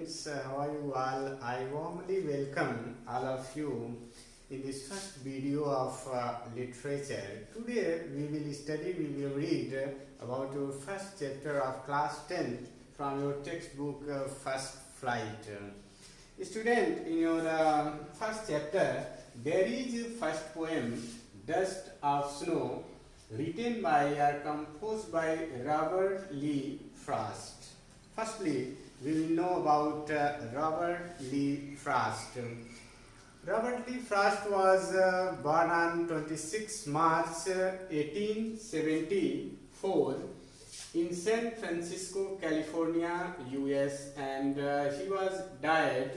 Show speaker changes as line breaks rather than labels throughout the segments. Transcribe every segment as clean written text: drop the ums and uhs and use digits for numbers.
students, how are you all? I warmly welcome all of you in this first video of literature. Today we will read about your first chapter of class 10 from your textbook First Flight. Student, in your first chapter there is a first poem, Dust of Snow, written by or composed by Robert Lee Frost. Firstly, we will know about Robert Lee Frost. Robert Lee Frost was born on 26 March 1874 in San Francisco, California, US, and he was died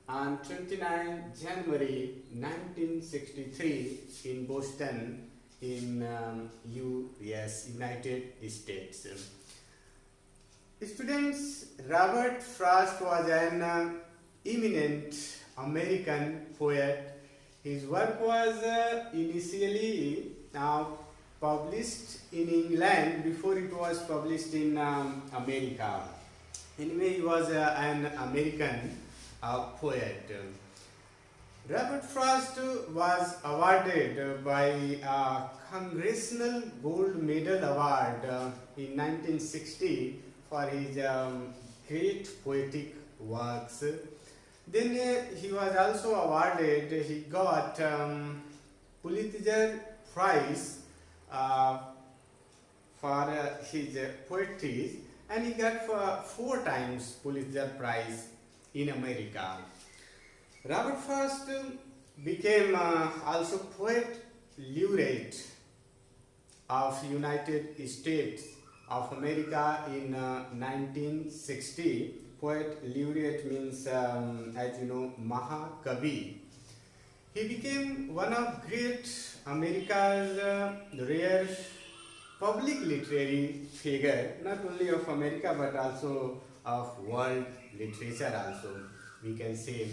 on 29 January 1963 in Boston, in US, United States. Students, Robert Frost was an eminent American poet. His work was initially published in England before it was published in America. Anyway, he was an American poet. Robert Frost was awarded by a Congressional Gold Medal Award in 1960 for his great poetic works. Then he was also awarded, he got Pulitzer Prize for his poetry, and he got 4 times Pulitzer Prize in America. Robert Frost became also poet laureate of United States of America in 1960. Poet laureate means, as you know, Mahakavi. He became one of great America's rare public literary figure, not only of America but also of world literature also, we can say.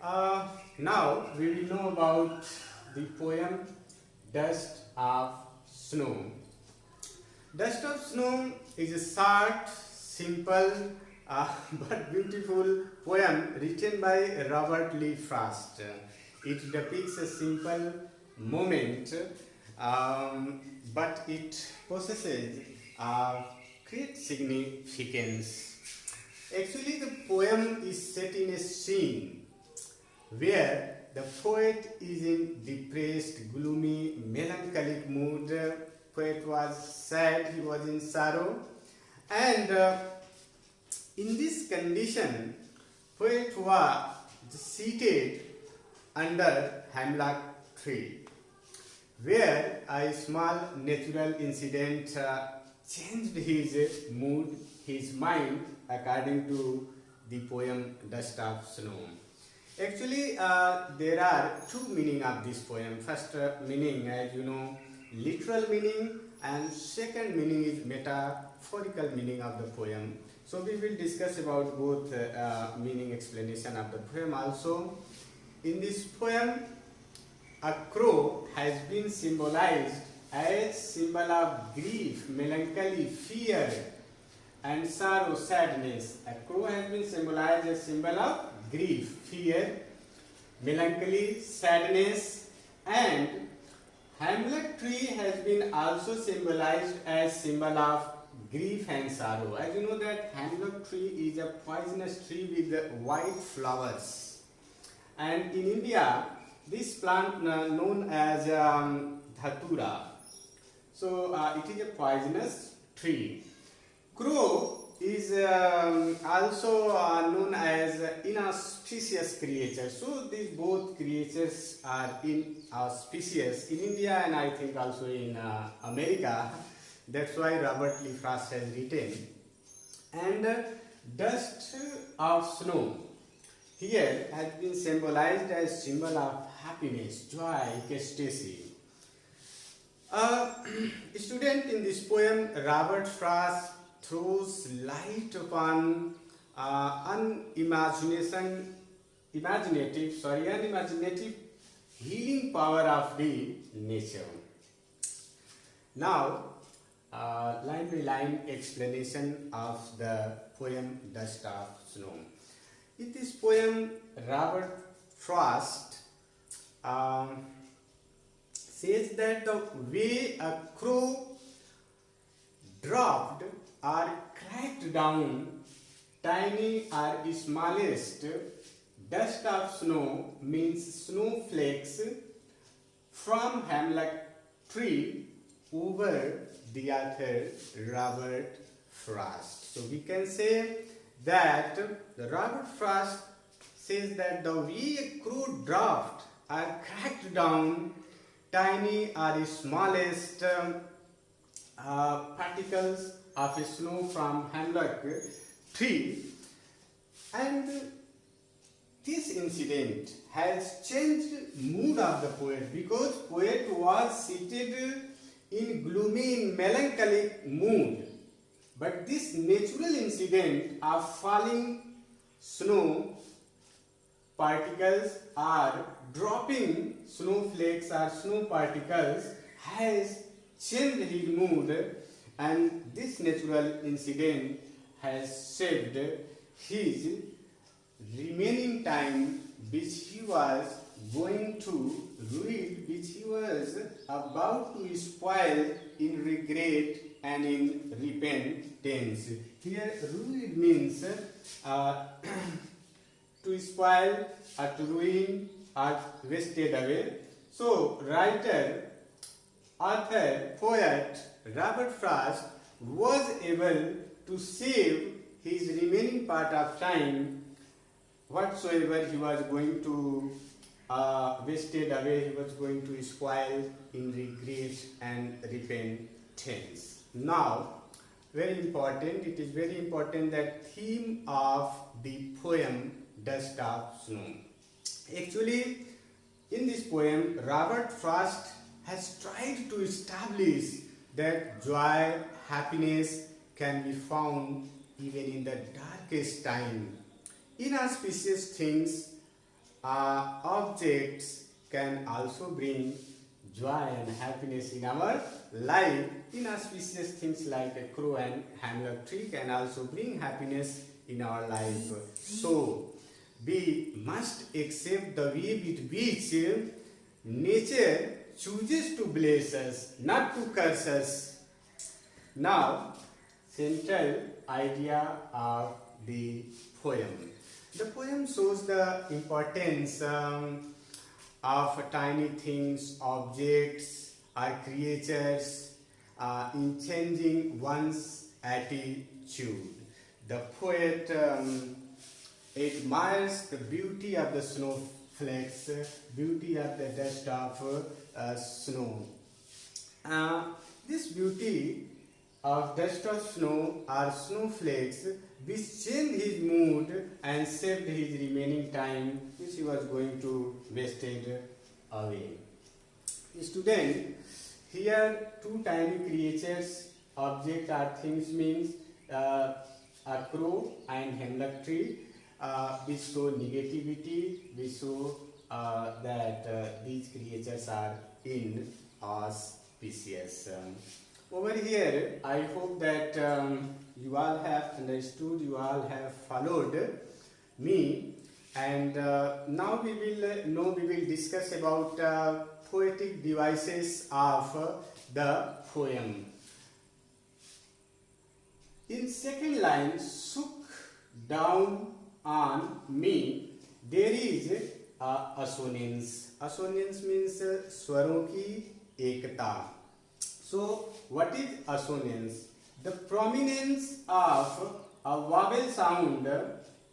Now we will know about the poem Dust of Snow. Dust of Snow is a short, simple but beautiful poem written by Robert Lee Frost. It depicts a simple moment, but it possesses great significance. Actually, the poem is set in a scene where the poet is in depressed, gloomy, melancholic mood. Poet was sad, he was in sorrow, and in this condition, poet was seated under hemlock tree, where a small natural incident changed his mood, his mind, according to the poem Dust of Snow. Actually, there are 2 meanings of this poem. First meaning, as you know, literal meaning, and second meaning is metaphorical meaning of the poem. So we will discuss about both meaning explanation of the poem also. In this poem, a crow has been symbolized as symbol of grief, melancholy, fear, and sorrow, sadness. A crow has been symbolized as symbol of grief, fear, melancholy, sadness, and hemlock tree has been also symbolized as symbol of grief and sorrow. As you know that hemlock tree is a poisonous tree with white flowers, and in India this plant known as dhatura. So it is a poisonous tree. Crow is also known as inauspicious creature. So these both creatures are inauspicious in India, and I think also in America. That's why Robert Lee Frost has written. And dust of snow here has been symbolized as symbol of happiness, joy, ecstasy. Student, in this poem, Robert Frost throws light upon unimaginative healing power of the nature. Now, line by line explanation of the poem Dust of Snow. In this poem, Robert Frost says that the way a crow dropped or cracked down tiny or smallest dust of snow means snowflakes from hemlock tree over the author Robert Frost. So we can say that the Robert Frost says that the way a crow dropped or cracked down tiny or smallest particles of snow from hemlock tree, and this incident has changed mood of the poet, because poet was seated in gloomy melancholic mood, but this natural incident of falling snow particles or dropping snowflakes or snow particles has changed his mood, and this natural incident has saved his remaining time which he was going to read, which he was about to spoil in regret and in repentance. Here ruin means to spoil or to ruin or wasted away. So writer, author, poet Robert Frost was able to save his remaining part of time, whatsoever he was going to wasted away, he was going to spoil in regret and repentance. Now, very important, it is very important that theme of the poem Dust of Snow. Actually, in this poem, Robert Frost has tried to establish that joy, happiness can be found even in the darkest time. Inauspicious things, objects can also bring joy and happiness in our life. Inauspicious things like a crow and hemlock tree can also bring happiness in our life. So, we must accept the way with which nature chooses to bless us, not to curse us. Now, central idea of the poem. The poem shows the importance of tiny things, objects, or creatures in changing one's attitude. The poet admires the beauty of the snowflakes, beauty of the dust of snow. This beauty of dust of snow or snowflakes which changed his mood and saved his remaining time which he was going to wasted away. Student, here two tiny creatures, object or things means a crow and hemlock tree, which show negativity, which show that these creatures are inauspicious. Over here, I hope that you all have understood, you all have followed me, and now we will discuss about poetic devices of the poem. In second line, "Sook down on me," there is assonance. Assonance means swaro ki ekta. So, what is assonance? The prominence of a vowel sound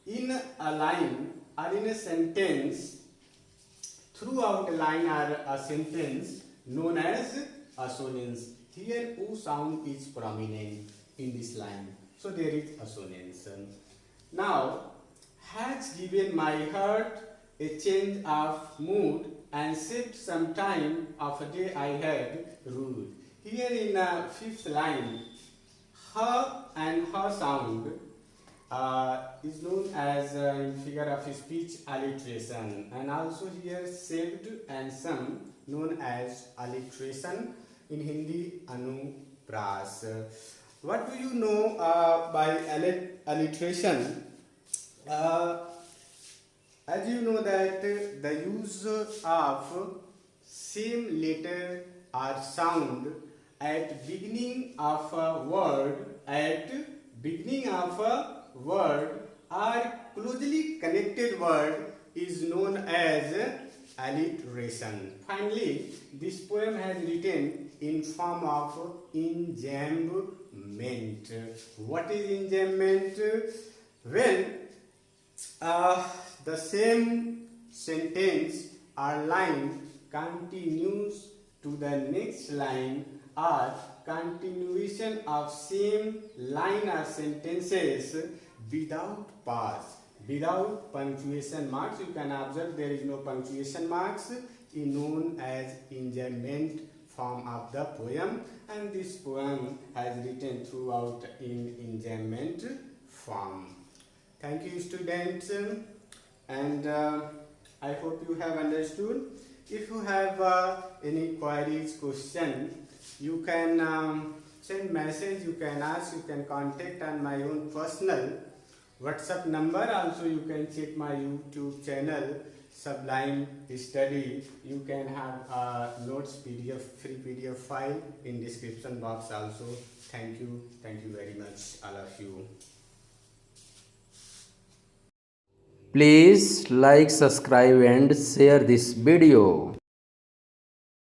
in a line or in a sentence, throughout a line or a sentence, known as assonance. Here, O sound is prominent in this line. So, there is assonance. Now, has given my heart a change of mood and saved some time of a day I had ruled. Here in fifth line, her and her sound is known as in figure of speech alliteration, and also here saved and some known as alliteration, in Hindi anupras. What do you know by alliteration? As you know that the use of same letter or sound at beginning of a word or closely connected word is known as alliteration. Finally, this poem has written in form of enjambment. What is enjambment? When the same sentence or line continues to the next line or continuation of same line or sentences without pause, without punctuation marks. You can observe there is no punctuation marks, is known as enjambment form of the poem, and this poem has written throughout in enjambment form. Thank you, students, and I hope you have understood. If you have any queries, question, you can send message, you can ask, you can contact on my own personal WhatsApp number. Also, you can check my YouTube channel, Sublime Study. You can have notes PDF, free PDF file in description box also. Thank you very much, all of you.
Please like, subscribe and share this video.